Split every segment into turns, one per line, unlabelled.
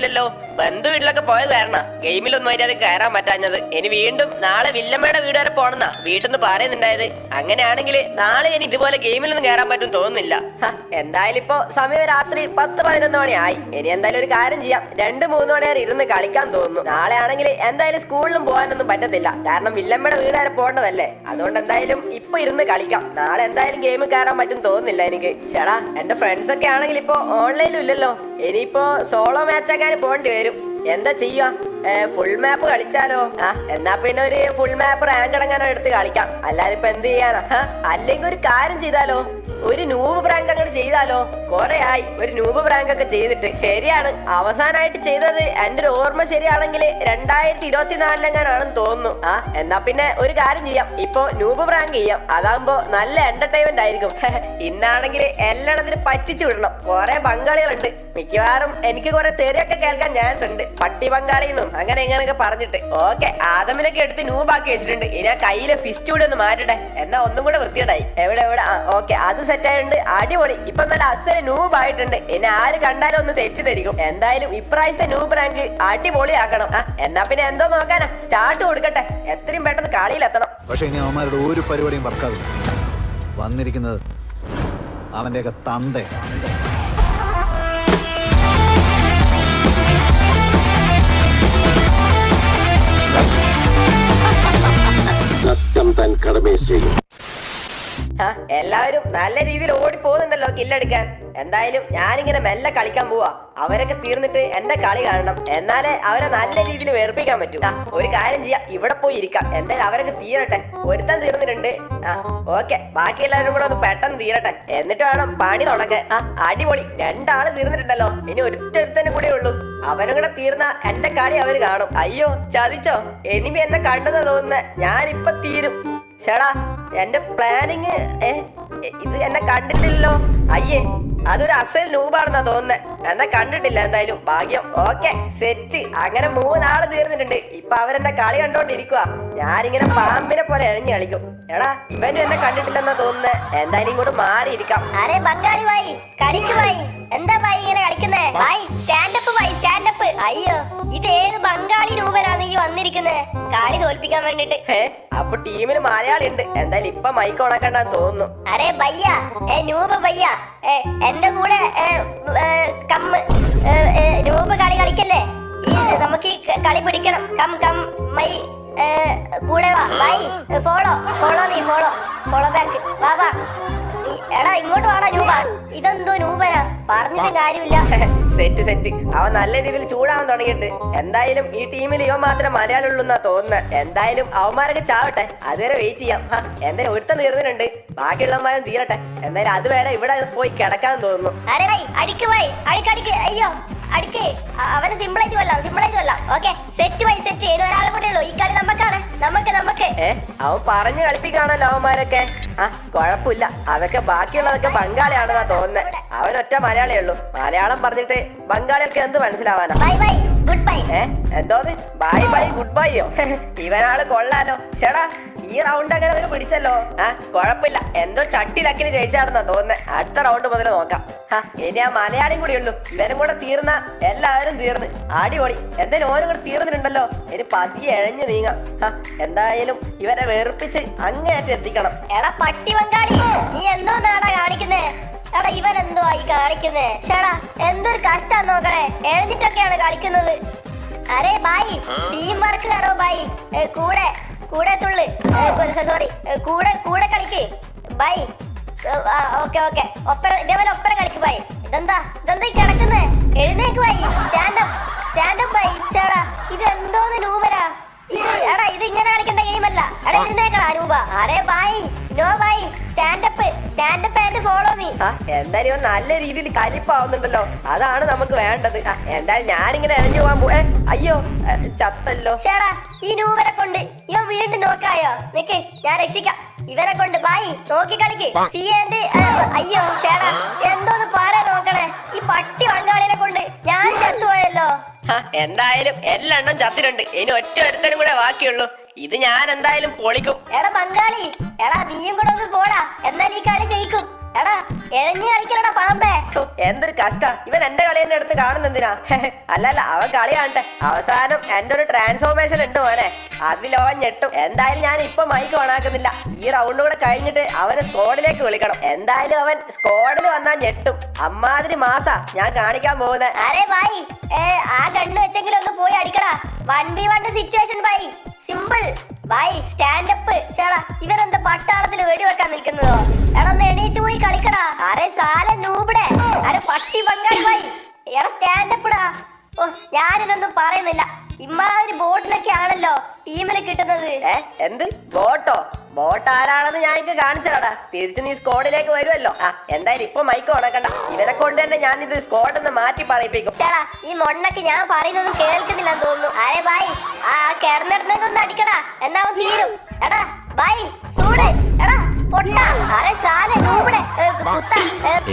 ഇല്ലല്ലോ. ബന്ധു വീട്ടിലൊക്കെ പോയത് കാരണം ഗെയിമിലൊന്നും അതിന്റെ അത് കയറാൻ പറ്റാഞ്ഞത്. ഇനി വീണ്ടും നാളെ വില്ലമ്മയുടെ വീട് വരെ പോണെന്നാ വീട്ടിൽ നിന്ന് പറയുന്നുണ്ടായത്. അങ്ങനെയാണെങ്കിൽ നാളെ ഇനി ഇതുപോലെ ഗെയിമിലൊന്നും കയറാൻ പറ്റും തോന്നുന്നില്ല. എന്തായാലും ഇപ്പൊ സമയം രാത്രി 10-11 മണിയായി. ഇനി എന്തായാലും ഒരു കാര്യം ചെയ്യാം, 2-3 മണി വരെ ഇരുന്ന് കളിക്കാൻ തോന്നുന്നു. നാളെ ആണെങ്കിൽ എന്തായാലും സ്കൂളിലും പോകാനൊന്നും പറ്റത്തില്ല, കാരണം വില്ലമ്മയുടെ വീട് വരെ പോകേണ്ടതല്ലേ. അതുകൊണ്ട് എന്തായാലും ഇപ്പൊ ഇരുന്ന് കളിക്കാം. നാളെ എന്തായാലും ഗെയിം കയറാൻ പറ്റും തോന്നുന്നില്ല എനിക്ക്. ചേടാ, എന്റെ ഫ്രണ്ട്സ് ഒക്കെ ആണെങ്കിൽ ഇപ്പൊ ഓൺലൈനിലും ഇല്ലല്ലോ. ഇനിയിപ്പോ സോളോ മാച്ച് ആക്കാൻ പോകേണ്ടി വരും. എന്താ ചെയ്യാ, ഫുൾ മാപ്പ് കളിച്ചാലോ? എന്നാ പിന്നെ ഒരു ഫുൾ മാപ്പ് റാങ്ക് അടങ്ങാനോ എടുത്ത് കളിക്കാം. അല്ലാതെ ഇപ്പൊ എന്ത് ചെയ്യാനാ? അല്ലെങ്കിൽ ഒരു കാര്യം ചെയ്താലോ, ഒരു നൂബ് പ്രാങ്ക് അങ്ങോട്ട് ചെയ്താലോ? കൊറേ ആയി ഒരു നൂബ് പ്രാങ്ക് ഒക്കെ ചെയ്തിട്ട്. ശരിയാണ്, അവസാനമായിട്ട് ചെയ്തത് എന്റെ ഒരു ഓർമ്മ ശരിയാണെങ്കിൽ 2024 തോന്നുന്നു. എന്നാ പിന്നെ ഒരു കാര്യം ചെയ്യാം, ഇപ്പൊ നൂബ് പ്രാങ്ക് ചെയ്യാം. അതാകുമ്പോ നല്ല എന്റർടൈൻമെന്റ് ആയിരിക്കും. ഇന്നാണെങ്കിൽ എല്ലായിടത്തിനും പറ്റിച്ചു വിടണം. കൊറേ പങ്കാളികളുണ്ട്, മിക്കവാറും എനിക്ക് കുറെ തെറിയൊക്കെ കേൾക്കാൻ ചാൻസ് ഉണ്ട്. പട്ടി പങ്കാളിന്നും അങ്ങനെ എങ്ങനെയൊക്കെ പറഞ്ഞിട്ട്. ഓക്കെ, ആദമിനൊക്കെ എടുത്ത് നൂബാക്കി വെച്ചിട്ടുണ്ട്. ഇനി ആ കയ്യിലെ ഫിസ്റ്റ് കൂടി ഒന്ന് മാറ്റട്ടെ, എന്നാ ഒന്നും കൂടെ വൃത്തിയുണ്ടായി. എവിടെ ഓക്കെ, അത് സെറ്റ് ആയിട്ടുണ്ട്. അടിപൊളി, ഇപ്പൊ നല്ല അസല് നൂബ് ആയിട്ടുണ്ട്. ഇനി ആര് കണ്ടാലും ഒന്ന് തെറ്റിദ്ധരിക്കും. എന്തായാലും ഇപ്രാവശ്യത്തെ നൂബ് റാങ്ക് അടിപൊളിയാക്കണം. എന്നാ പിന്നെ എന്തോ നോക്കാനാ, സ്റ്റാർട്ട് കൊടുക്കട്ടെ, എത്രയും പെട്ടെന്ന് കളിയിലെത്തണം.
പക്ഷെ ഇനി അവന്മാരുടെ ഒരു പരിപാടിയും വർക്കാവില്ല. വന്നിരിക്കുന്നത് അവന്റെയൊക്കെ തന്തേ.
സത്യം താൻ കടമയെ ചെയ്യും.
എല്ലാവരും നല്ല രീതിയിൽ ഓടി പോകുന്നുണ്ടല്ലോ കില്ലെടുക്കാൻ. എന്തായാലും ഞാനിങ്ങനെ മെല്ലെ കളിക്കാൻ പോവാ. അവരൊക്കെ തീർന്നിട്ട് എന്റെ കളി കാണണം, എന്നാലേ അവരെ നല്ല രീതിയിൽ വേർപ്പിക്കാൻ പറ്റൂ. ഒരു കാര്യം ചെയ്യാം, ഇവിടെ പോയി ഇരിക്കാം. എന്തായാലും അവരൊക്കെ തീരട്ടെ. ഒരുത്തൻ തീർന്നിട്ടുണ്ട്. ഓക്കെ, ബാക്കി എല്ലാവരും കൂടെ ഒന്ന് പെട്ടെന്ന് തീരട്ടെ, എന്നിട്ട് വേണം പണി തുടങ്ങാൻ. അടിപൊളി, 2 ആള് തീർന്നിട്ടുണ്ടല്ലോ. ഇനി ഒരുത്തന്നെ കൂടെ ഉള്ളൂ. അവനും കൂടെ തീർന്ന എന്റെ കളി അവര് കാണും. അയ്യോ, ചതിച്ചോ? എനിമി എന്നെ കണ്ടെന്ന് തോന്നുന്നേ. ഞാനിപ്പൊ തീരും. ചേടാ, എന്റെ പ്ലാനിങ് ഇത് എന്നെ കണ്ടിട്ടില്ലല്ലോ. അയ്യേ, അതൊരു അസൽ നൂബാണെന്നാ തോന്നുന്നേ. എന്നെ കണ്ടിട്ടില്ല. എന്തായാലും ഭാഗ്യം. Okay, set. അങ്ങനെ 3 ആള് തീർന്നിട്ടുണ്ട്. ഇപ്പൊ അവരെന്റെ കളി കണ്ടോണ്ടിരിക്കുക. ഞാനിങ്ങനെ പാമ്പിനെ പോലെ എഴഞ്ഞു കളിക്കും. എടാ, ഇവനും എന്നെ കണ്ടിട്ടില്ലെന്നാ തോന്നുന്നേ. എന്തായാലും ഇങ്ങോട്ട് മാറിയിരിക്കാം.
അരെ ബംഗാളി ഭായി, കളിക്ക് ഭായി. എന്താ ഭായി ഇങ്ങനെ കളിക്കുന്നേ? ഭായി സ്റ്റാൻഡപ്പ്, ഭായി സ്റ്റാൻഡപ്പ്. അയ്യോ, ഇത് ഏത് ബംഗാളി രൂപനാണ് ഈ വന്നിരിക്കുന്നത് കളി തോൽപ്പിക്കാൻ വേണ്ടിട്ട്?
അപ്പൊ ടീമിൽ മലയാളി ഉണ്ട്. എന്തായാലും ഇപ്പൊ മൈക്ക് ഉണക്കണ്ടെന്ന് തോന്നുന്നു.
അരെ ഭയ്യ, നൂബ ഭയ്യ, എന്റെ കൂടെ നൂബ് കളി കളിക്കല്ലേ? നമുക്ക് ഈ കളി പിടിക്കണം. കം കം മൈ കൂടെ വാ. Bye, follow back. വാ. എടാ, ഇങ്ങോട്ട് വാടാ നൂബ. ഇതെന്തോ നൂബനാ, പറഞ്ഞിട്ട് കാര്യമില്ല.
സെറ്റ്. അവൻ നല്ല രീതിയിൽ ചൂടാവാൻ തുടങ്ങിയിട്ട്. എന്തായാലും ഈ ടീമിൽ ഇവൻ മാത്രമേ മലയാളം ഉള്ളൂ എന്നാ തോന്നുന്നത്. എന്തായാലും അവന്മാരൊക്കെ ചാവട്ടെ, അതുവരെ വെയിറ്റ് ചെയ്യാം. എന്തായാലും ഒരുത്തൻ തീർന്നിട്ടുണ്ട്, ബാക്കിയുള്ളവന്മാരും തീരട്ടെ. എന്തായാലും അതുവരെ ഇവിടെ പോയി കിടക്കാൻ തോന്നുന്നു.
അരെ ഭായി, അടിക്ക് ഭായി, അടിക്ക്. അയ്യോ, അടിക്ക്. അവന് സിമ്പിളായിട്ട് കൊല്ലാം. ഓക്കെ, സെറ്റ് ഭായി, സെറ്റ്. ഇനി ഒരാളെ കൂടെ ഉള്ളൂ. ഈ കളി നമുക്കാണ്. നമുക്ക്
അവൻ പറഞ്ഞു കളിപ്പിക്കാണല്ലോ അവന്മാരൊക്കെ. കുഴപ്പമില്ല, അതൊക്കെ ബാക്കിയുള്ളതൊക്കെ ബംഗാളിയാണെന്നാ തോന്നുന്നത്. അവനൊറ്റ മലയാളിയേ ഉള്ളൂ. മലയാളം പറഞ്ഞിട്ട് ബംഗാളികൾക്ക് എന്ത് മനസ്സിലാവാനാ? എന്തോന്ന് ബൈ ഗുഡ് ബൈയോ? ഇവനാള് കൊള്ളാലോ. ചേടാ, ഈ റൗണ്ട് അങ്ങനെ അവര് പിടിച്ചല്ലോ. കുഴപ്പമില്ല, എന്തോ ചട്ടിലക്കിന് ജയിച്ചാണെന്നാ തോന്നുന്നത്. അടുത്ത റൗണ്ട് മുതൽ നോക്കാം. ഇനി ആ മലയാളിയും കൂടി ഉള്ളൂ. ഇവനും കൂടെ തീർന്ന എല്ലാവരും തീർന്ന്. അടിപൊളി. എന്തായാലും ഓരും കൂടെ തീർന്നിട്ടുണ്ടല്ലോ. ഇനി പതിയെ എഴഞ്ഞു നീങ്ങാം. എന്തായാലും ഇവരെ വെറുപ്പിച്ച് അങ്ങേയറ്റം എത്തിക്കണം.
എടാ പട്ടി ബംഗാളി, നീ എന്തോന്നാടാ കാണിക്കുന്നേ? എടാ, ഇവൻ എന്തോ ആയി കാണിക്കുന്നേ? ചേടാ, എന്തൊരു കഷ്ടാ നോക്കണേ. എഴുന്നിട്ടൊക്കെയാണ് കളിക്കുന്നത്. അരെ ബായി, ടീം വർക്ക് കറോ ബായി. കൂടെ തുള്ളു. സോറി, കൂടെ കളിക്ക് ബൈ. ഓക്കെ, ഇതേപോലെ ഒപ്പര കളിക്ക് ബൈ. ഇതെന്താ ഈ കിടക്കുന്നേ? എഴുന്നേക്ക് ബൈ. Standup by. ചേടാ, ഇത് എന്തോന്ന് നൂബരാ? എടാ, ഇത് ഇങ്ങനെ കളിക്കേണ്ട ഗെയിമല്ല. എടാ, എഴുന്നേക്കടാ നൂബ. അരെ ബായി, നോ ബൈ. Stand up and follow me.
എന്തായാലും നല്ല രീതിയിൽ കലിപ്പാവുന്നുണ്ടല്ലോ. അതാണ് നമുക്ക് വേണ്ടത്. എന്തായാലും ഞാനിങ്ങനെ എഴഞ്ഞു പോവാൻ അയ്യോ, ചത്തല്ലോ.
ചേടാ, ഈ നൂബരെ കൊണ്ട് ഇവ വീണ്ടും നോക്കായോ? നിക്ക്, ഞാൻ രക്ഷിക്കാം. ഇവരെ കൊണ്ട് ബായി, നോക്കി കളിക്ക്. അയ്യോ ചേടാ, എന്തോന്ന് പാടാ നോക്കണേ. ഈ പട്ടി ബംഗാളിനെ കൊണ്ട് ഞാൻ ചത്തുപോയല്ലോ.
എന്തായാലും എല്ലെണ്ണം ചത്തിട്ടുണ്ട്. ഇനി ഒറ്റ ഒരുത്തനും കൂടെ ബാക്കിയുള്ളൂ. ഇത് ഞാൻ എന്തായാലും പൊളിക്കും.
എടാ ബംഗാളി, എടാ നീയും കൂടെ ഒന്ന് പോടാ, എന്നാൽ ഈ കളി ജയിക്കും. എടാ എഴഞ്ഞു കളിക്കലടാ പാമ്പേ.
ഛോ, എന്തൊരു കഷ്ട. ഇവൻ എന്റെ കളി തന്നെ എടുത്ത് കാണുന്നെന്തിനാ? അല്ലല്ല, അവൻ കളി കാണട്ടെ. അവസാനം എന്റെ ഒരു ട്രാൻസ്ഫോർമേഷൻ ഉണ്ട് മോനെ, അതിലവൻ ഞെട്ടും. എന്തായാലും ഞാൻ ഇപ്പൊ മൈക്ക് ഓണാക്കുന്നില്ല. ഈ റൗണ്ട് കൂടെ കഴിഞ്ഞിട്ട് അവനെ സ്ക്വാഡിലേക്ക് വിളിക്കണം. എന്തായാലും അവൻ സ്ക്വാഡിൽ വന്നാൽ ഞെട്ടും. അമ്മാതിരി മാസാ ഞാൻ കാണിക്കാൻ പോകുന്നത്.
അരെ ഭായി, ആ ഗണ്ണ് വെച്ചെങ്കിലും ഒന്ന് പോയി അടിക്കടാ. 1v1 സിറ്റുവേഷൻ ഭായി, സിമ്പിൾ ഭായി. സ്റ്റാൻഡപ്പ്. ചേടാ ഇവരെന്താ പട്ടാളത്തിൽ വെടിവെക്കാൻ നിൽക്കുന്നതോ? എടാ ഒന്ന് എണീച്ചു പോയി കളിക്കടാ. അരെ സാല നൂബിടെ, അരെ പട്ടി പങ്കാളി ഭായി. എടാ സ്റ്റാൻഡപ്പിടാ. ഓ ഞാനിതൊന്നും പറയുന്നില്ല. ഇമ്മാതിരി ബോട്ടിലൊക്കെ ആണല്ലോ ടീമിൽ കിട്ടുന്നത്.
എന്ത് ബോട്ടോ? ബോട്ട് ആരാണെന്ന് ഞാൻ എനിക്ക് കാണിച്ചടാ. തിരിച്ച് നീ സ്ക്വാഡിലേക്ക് വരുമല്ലോ. എന്തായാലും ഇപ്പൊ മൈക്ക് ഓണക്കണ്ട. ഇവരെ കൊണ്ട് തന്നെ ഞാൻ ഇത് സ്ക്വാഡിൽ നിന്ന് മാറ്റി പറയിപ്പിക്കും.
ചേടാ ഈ മൊണ്ണക്ക് ഞാൻ പറയുന്നൊന്നും കേൾക്കുന്നില്ലെന്ന് തോന്നുന്നു. അരെ ഭായി, ആ കിടന്നിടത്തൊന്നും അടിക്കടാ, എന്നാ അവൻ തീരും. എടാ ഭായി സൂട്. എടാ പൊട്ടാ. അരെ സാല നൂബിടെ കുത്താ.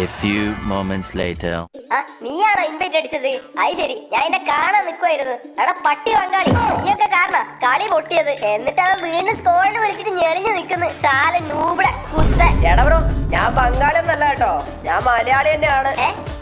A few moments later.
നീയാണോ ഇൻവൈറ്റ് അടിച്ചത്? അത് ശരി, ഞാൻ എന്നെ കാണാൻ നിൽക്കുമായിരുന്നു. എടാ പട്ടി പങ്കാളി, നീയൊക്കെ കാരണം കളി പൊട്ടിയത്. എന്നിട്ട് അവൻ വീണ്ടും സ്കോഡിന് വിളിച്ചിട്ട് ഞെളിഞ്ഞു നിൽക്കുന്നു. സാല നൂബിടെ കുത്ത.
എടാ ബ്രോ, ഞാൻ ബംഗാളി ഒന്നല്ല കേട്ടോ, ഞാൻ മലയാളി തന്നെയാണ്.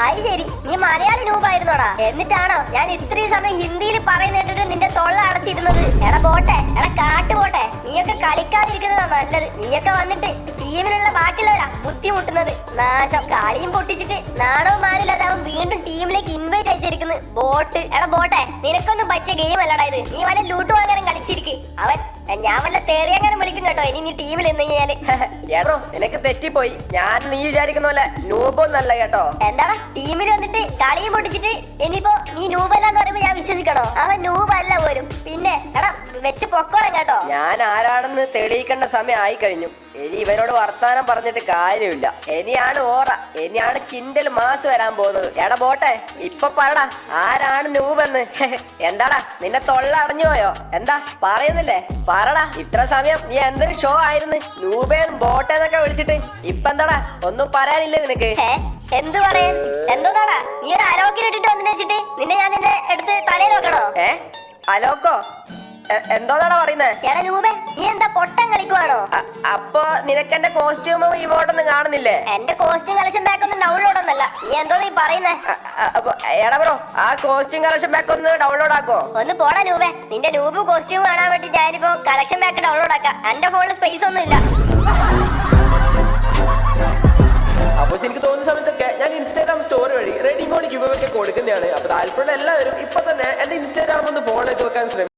അത് ശരി, നീ മലയാളി നൂബായിരുന്നോടാ? എന്നിട്ടാണോ ഞാൻ ഇത്രയും സമയം ഹിന്ദിയിൽ പറയുന്ന കേട്ടിട്ട് നിന്റെ തൊള്ള അടച്ചിരുന്നത്? എടാ പോട്ടെ, എടാ കാട്ടു പോട്ടെ, നീയൊക്കെ കളിക്കാതിരിക്കുന്നതാ നല്ലത്. നീയൊക്കെ വന്നിട്ട് ടീമിലുള്ള ബാക്കിയുള്ളവരാ ബുദ്ധിമുട്ടുന്നത്. നാശം. കളിയും പൊട്ടിച്ചിട്ട് നാണവും മാനില്ലാതെ അവൻ വീണ്ടും ടീമിലേക്ക് ഇൻവൈറ്റ് അയച്ചിരിക്കുന്നു. ബോട്ട്. എടാ ബോട്ടെ, നിനക്കൊന്നും പറ്റിയ ഗെയിം അല്ലടാ ഇത്. നീ വല്ല ലൂട്ട് വാങ്ങാനും കളിച്ചിരിക്കും. അവൻ ഞാൻ വല്ല തെറിയങ്ങനെ വിളിക്കും കേട്ടോ ഇനി നീ ടീമിൽ നിന്ന് കഴിഞ്ഞാല്.
എടോ നിനക്ക് തെറ്റിപ്പോയി. ഞാൻ നീ വിചാരിക്കുന്ന പോലെ നൂബൊന്നല്ല കേട്ടോ.
എന്താടാ ടീമിൽ വന്നിട്ട് കളിയും പൊട്ടിച്ചിട്ട് ഇനിയിപ്പോ നീ നൂബല്ലാന്ന് പറയുമ്പോ ഞാൻ വിശ്വസിക്കണോ? അവൻ നൂബല്ല പോലും. പിന്നെ എടാ വെച്ച് പൊക്കോളാം കേട്ടോ.
ഞാൻ ആരാണെന്ന് തെളിയിക്കേണ്ട സമയം ആയി കഴിഞ്ഞു. ഇനി ഇവനോട് വർത്താനം പറഞ്ഞിട്ട് കാര്യമില്ല. ഇനിയാണ് ഓറ, ഇനിയാണ് കിൻഡൽ മാസ് വരാൻ പോകുന്നത്. എടാ ബോട്ടെ, ഇപ്പൊ പറടാ ആരാണ് നൂബെന്ന്? എന്താടാ നിന്നെ തൊള്ള അടഞ്ഞു പോയോ? എന്താ പറയുന്നില്ലേ? പറടാ. ഇത്ര സമയം നീ എന്തൊരു ഷോ ആയിരുന്നു. നൂബേന്ന് ബോട്ടേന്നൊക്കെ വിളിച്ചിട്ട് ഇപ്പൊ എന്താടാ ഒന്നും പറയാനില്ലേ നിനക്ക്?
എന്ത് പറയാൻ? എന്തോന്നാടാ നീ ഒരു അലോക്കിലിട്ടിട്ട് വന്നിട്ട് വെച്ചിട്ട് നിന്നെ ഞാൻ നിന്റെ എടുത്ത് തലയിൽ വെക്കണോ?
അലോക്കോ? എന്തോന്നാടാ പറയുന്നേ?
എടാ നൂബേ, നീ എന്താ പൊട്ടം കളിക്കുവാണോ?
അപ്പൊ നിനക്ക് എന്റെ കോസ്റ്റ്യൂമും ഇമോട്ടൊന്നും കാണുന്നില്ലേ?
എന്റെ കോസ്റ്റ്യൂം കളക്ഷൻ ബാക്ക് ഒന്നും ഡൗൺലോഡ് ഒന്നല്ല. നീ എന്തോ നീ പറയുന്നേ?
എടാ ബ്രോ, ആ കോസ്റ്റ്യൂം കളക്ഷൻ ബാക്ക് ഒന്ന് ഡൗൺലോഡ് ആക്കോ?
ഒന്ന് പോടാ നൂബേ. നിന്റെ നൂബ് കോസ്റ്റ്യൂം കാണാൻ വേണ്ടി ഞാനിപ്പോ കളക്ഷൻ ബാക്ക് ഡൗൺലോഡ് ആക്കാം. എന്റെ ഫോണിൽ സ്പേസ് ഒന്നും ഇല്ല.
അപ്പൊ എനിക്ക് തോന്നുന്ന സമയത്തൊക്കെ ഞാൻ ഇൻസ്റ്റാഗ്രാം സ്റ്റോറി വഴി റേറ്റിംഗ് കോഡ് ഗിവ് അവേ കൊടുക്കുന്നതാണ്. അപ്പൊ താല്പര്യമുള്ള എല്ലാവരും ഇപ്പൊ തന്നെ എന്റെ ഇൻസ്റ്റാഗ്രാം ഒന്ന് ഫോളോ ചെയ്ത് വെക്കാൻ ശ്രമിക്കും.